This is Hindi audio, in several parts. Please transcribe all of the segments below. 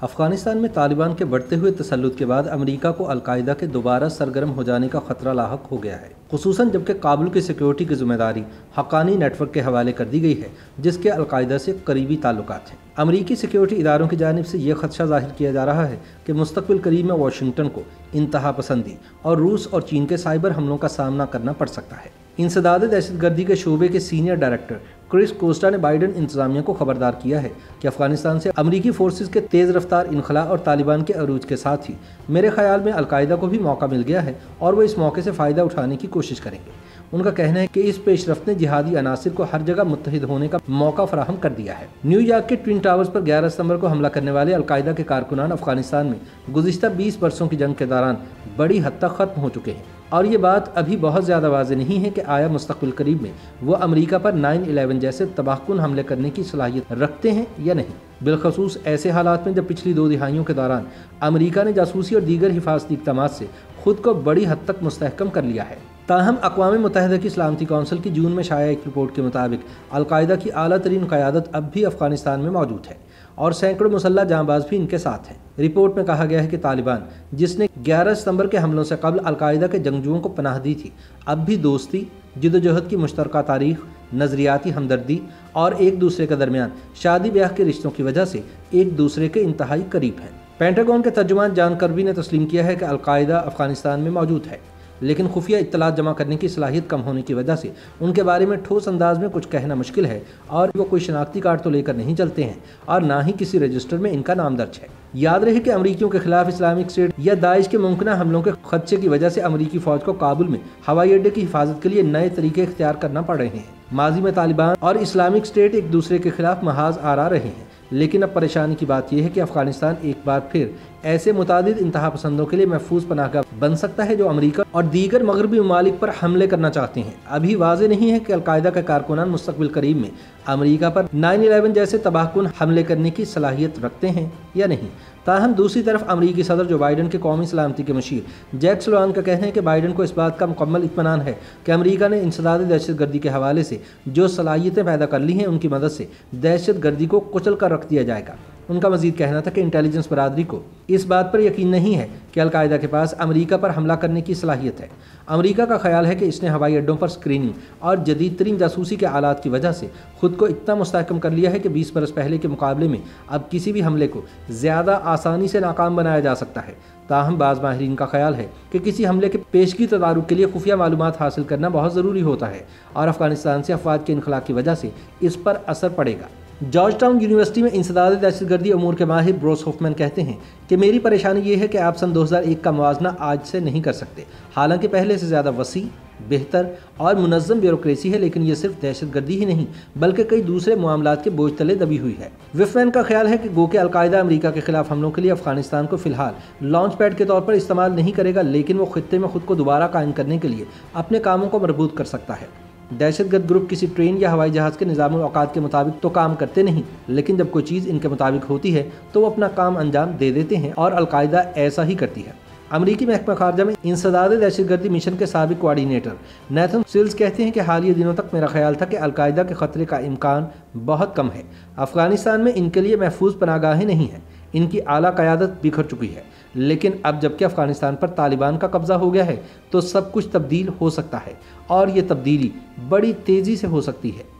अफगानिस्तान में तालिबान के बढ़ते हुए तसल्लुत के बाद अमेरिका को अलकायदा के दोबारा सरगर्म हो जाने का खतरा लाहक हो गया है, खुसूसन जबकि काबुल की सिक्योरिटी की जिम्मेदारी हक्कानी नेटवर्क के हवाले कर दी गई है, जिसके अलकायदा से करीबी ताल्लुकात हैं। अमेरिकी सिक्योरिटी इदारों की जानिब से यह खदशा जाहिर किया जा रहा है कि मुस्तकबिल करीब में वाशिंगटन को इंतहा पसंदी और रूस और चीन के साइबर हमलों का सामना करना पड़ सकता है। इंसदाद दहशतगर्दी के शोबे के सीनियर डायरेक्टर क्रिस कोस्टा ने बाइडन इंतजामिया को खबरदार किया है कि अफगानिस्तान से अमरीकी फोर्सेस के तेज़ रफ्तार इनखला और तालिबान के अरूज के साथ ही मेरे ख्याल में अलकायदा को भी मौका मिल गया है और वो इस मौके से फ़ायदा उठाने की कोशिश करेंगे। उनका कहना है कि इस पेशरफ्त ने जिहादी अनासिर को हर जगह मुत्तहिद होने का मौका फराहम कर दिया है। न्यूयॉर्क के ट्विन टावर्स पर 11 सितंबर को हमला करने वाले अलकायदा के कारकुनान अफगानिस्तान में गुज़िश्ता 20 बरसों की जंग के दौरान बड़ी हद तक ख़त्म हो चुके हैं और ये बात अभी बहुत ज़्यादा वाज़ेह नहीं है कि आया मुस्तक़बिल करीब में वो अमेरिका पर 9/11 जैसे तबाहकुन हमले करने की सलाहियत रखते हैं या नहीं, बिलखसूस ऐसे हालात में जब पिछली 2 दिहाइयों के दौरान अमेरिका ने जासूसी और दीगर हिफाजती इक़दामात से खुद को बड़ी हद तक मुस्तहकम कर लिया है। ताहम अक़वाम मुत्तहिदा की सलामती कौंसिल की जून में शाया एक रिपोर्ट के मुताबिक अलकायदा की आला तरीन क़यादत अब भी अफ़गानिस्तान में मौजूद है और सैकड़ों मुसल्लह जांबाज भी इनके साथ हैं। रिपोर्ट में कहा गया है कि तालिबान, जिसने 11 सितंबर के हमलों से कबल अलकायदा के जंगजुओं को पनाह दी थी, अब भी दोस्ती, जिदोजहद की मुश्तरका तारीख, नज़रियाती हमदर्दी और एक दूसरे के दरमियान शादी ब्याह के रिश्तों की वजह से एक दूसरे के इंतहाई करीब हैं। पेंटागन के तर्जुमान जॉन कर्बी ने तस्लीम किया है कि अलकायदा अफगानिस्तान में मौजूद है, लेकिन खुफिया इत्तलात जमा करने की सलाहियत कम होने की वजह से उनके बारे में ठोस अंदाज में कुछ कहना मुश्किल है और वो कोई शनाख्ती कार्ड तो लेकर नहीं चलते हैं और ना ही किसी रजिस्टर में इनका नाम दर्ज है। याद रहे कि अमरीकियों के खिलाफ इस्लामिक स्टेट या दाइश के मुमकिना हमलों के खदशे की वजह से अमरीकी फौज को काबुल में हवाई अड्डे की हिफाजत के लिए नए तरीके इख्तियार करना पड़ रहे हैं। माजी में तालिबान और इस्लामिक स्टेट एक दूसरे के खिलाफ महाज आरा रहे हैं, लेकिन अब परेशानी की बात यह है कि अफगानिस्तान एक बार फिर ऐसे मुतादिद इंतहा पसंदों के लिए महफूज पनाहगाह बन सकता है जो अमेरिका और दीगर मगरबी ममालिक पर हमले करना चाहते हैं। अभी वाज़ेह नहीं है कि अलकायदा के कारकुनान मुस्तकबिल करीब में अमेरिका पर 9/11 जैसे तबाहकुन हमले करने की सलाहियत रखते हैं या नहीं। ताहम दूसरी तरफ अमरीकी सदर जो बाइडन के कौमी सलामती के मशीर जैक सुलिवान का कहना है कि बाइडन को इस बात का मुकम्मल इत्मीनान है कि अमेरिका ने इंसदाद दहशतगर्दी के हवाले से जो सलाहियतें पैदा कर ली हैं उनकी मदद से दहशतगर्दी को कुचल कर रख दिया जाएगा। उनका मजीद कहना था कि इंटेलिजेंस बरादरी को इस बात पर यकीन नहीं है कि अलकायदा के पास अमेरिका पर हमला करने की सलाहियत है। अमेरिका का ख्याल है कि इसने हवाई अड्डों पर स्क्रीनिंग और जदीद तरीन जासूसी के आलात की वजह से खुद को इतना मुस्तहकम कर लिया है कि 20 बरस पहले के मुकाबले में अब किसी भी हमले को ज़्यादा आसानी से नाकाम बनाया जा सकता है। ताहम बाज़ माहिरीन का ख्याल है कि किसी हमले के पेशगी तदारुक के लिए खुफिया मालूमात हासिल करना बहुत ज़रूरी होता है और अफगानिस्तान से अफवाज के इनखला की वजह से इस पर असर पड़ेगा। जॉर्ज टाउन यूनिवर्सिटी में इंसदाद दहशतगर्दी अमूर के माहिर ब्रूस होफमैन कहते हैं कि मेरी परेशानी ये है कि आप सन 2001 का मुवाजना आज से नहीं कर सकते। हालांकि पहले से ज़्यादा वसी, बेहतर और मुनज़्ज़म ब्यूरोक्रेसी है, लेकिन ये सिर्फ दहशतगर्दी ही नहीं बल्कि कई दूसरे मामलात के बोझ तले दबी हुई है। विफमैन का ख्याल है कि गो के अलकायदा अमेरिका के खिलाफ हमलों के लिए अफगानिस्तान को फिलहाल लॉन्च पैड के तौर पर इस्तेमाल नहीं करेगा, लेकिन वो खित्ते में खुद को दोबारा कायम करने के लिए अपने कामों को मरबूत कर सकता है। दहशतगर्द ग्रुप किसी ट्रेन या हवाई जहाज़ के निज़ामुल औकात के मुताबिक तो काम करते नहीं, लेकिन जब कोई चीज़ इनके मुताबिक होती है तो वो अपना काम अंजाम दे देते हैं और अलकायदा ऐसा ही करती है। अमरीकी महकमा खारजा में इंसदाद दहशतगर्दी मिशन के साबिक कोऑर्डिनेटर नेथन सिल्स कहते हैं कि हालिया दिनों तक मेरा ख्याल था कि अलकायदा के ख़तरे का इम्कान बहुत कम है। अफगानिस्तान में इनके लिए महफूज पनागाहें नहीं हैं, इनकी आला क़यादत बिखर चुकी है, लेकिन अब जबकि अफगानिस्तान पर तालिबान का कब्जा हो गया है तो सब कुछ तब्दील हो सकता है और ये तब्दीली बड़ी तेजी से हो सकती है।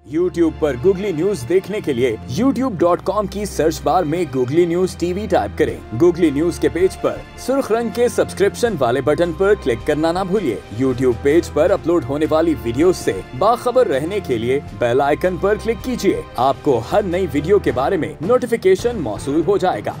YouTube पर गूगली न्यूज देखने के लिए youtube.com की सर्च बार में गूगली न्यूज टीवी टाइप करें। गूगली न्यूज के पेज पर सुर्ख रंग के सब्सक्रिप्शन वाले बटन पर क्लिक करना ना भूलिए। YouTube पेज पर अपलोड होने वाली वीडियोस से बाखबर रहने के लिए बेल आइकन पर क्लिक कीजिए। आपको हर नई वीडियो के बारे में नोटिफिकेशन मौसूल हो जाएगा।